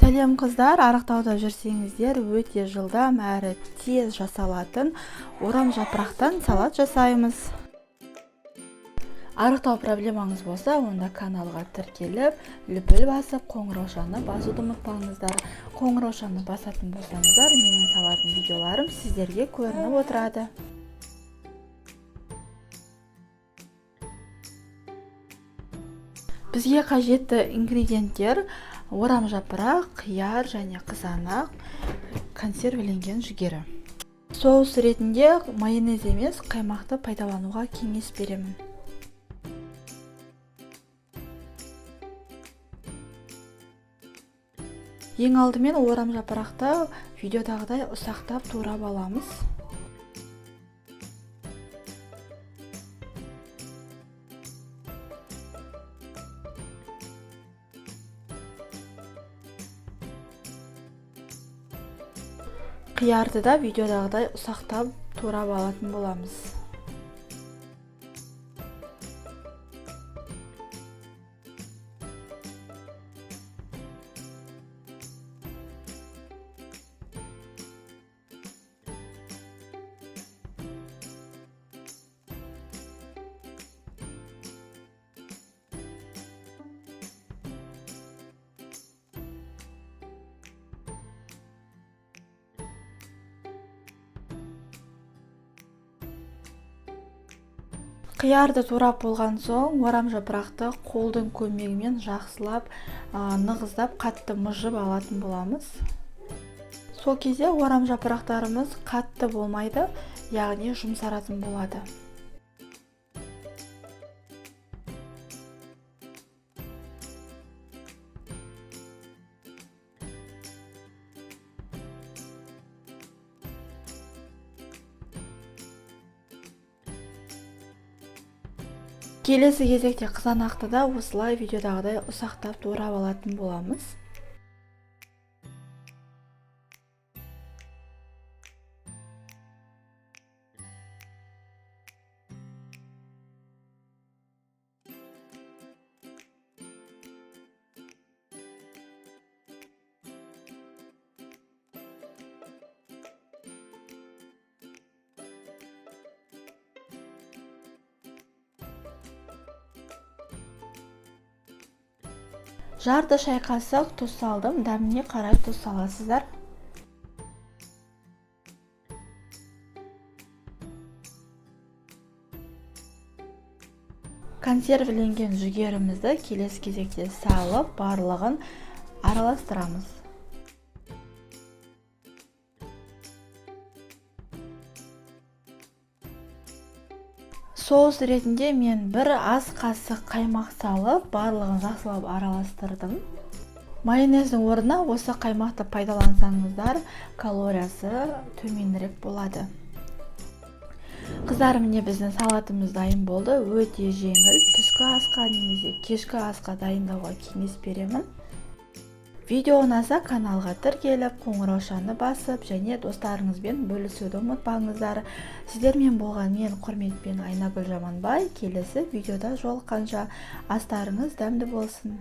Сәлем қыздар, арықтауда жүрсеңіздер, өте жылдам әрі тез жасалатын орам жапырақтан салат жасаймыз. Арықтау проблемаңыз болса, онда каналға тіркеліп, лүпіл басып, қоңыраушаны басуды ұмытпаңыздар. Қоңыраушаны басатын болсаңыздар, менің салатын видеоларым сіздерге көрініп отырады. Бізге қажетті ингредиенттер: орам жапырақ, қияр және қызанақ, консервіленген жүгері. Соус ретінде майонез емес, қаймақты пайдалануға кеңес беремін. Ең алдымен орам жапырақты видеодағыдай ұсақтап турап аламыз. Қиярды да видеодағыдай ұсақтап турап алатын боламыз. Қиярды турап болған соң, орам жапырақты қолдың көмегімен жақсылап, нығыздап, қатты мұжып алатын боламыз. Сол кезде орам жапырақтарымыз қатты болмайды, яғни жұмсаратын болады. Келесі кезекте қызанақты да осылай видеодағыдай ұсақтап турап алатын боламыз. Жарты шай қасық тұз салдым, дәміне қарай тұз саласыздар. Консервіленген жүгерімізді келесі кезекте салып, барлығын араластырамыз. Соус ретінде мен бір ас қасық қаймақ салып, барлығын жақсылап араластырдым. Майонездің орнына осы қаймақты пайдалансаңыздар, калориясы төменірек болады. Қыздар, міне біздің салатымыз дайын болды. Өте жеңіл, түскі асқа немесе кешкі асқа дайындауға кеңес беремін. Видео ұнаса каналға тіркеліп, қоңыраушаны басып және достарыңызбен бөлісуді ұмытпаңыздар. Сіздермен болған мен құрметпен Айнагүл Жаманбай. Келесі видеода жолыққанша астарыңыз дәмді болсын.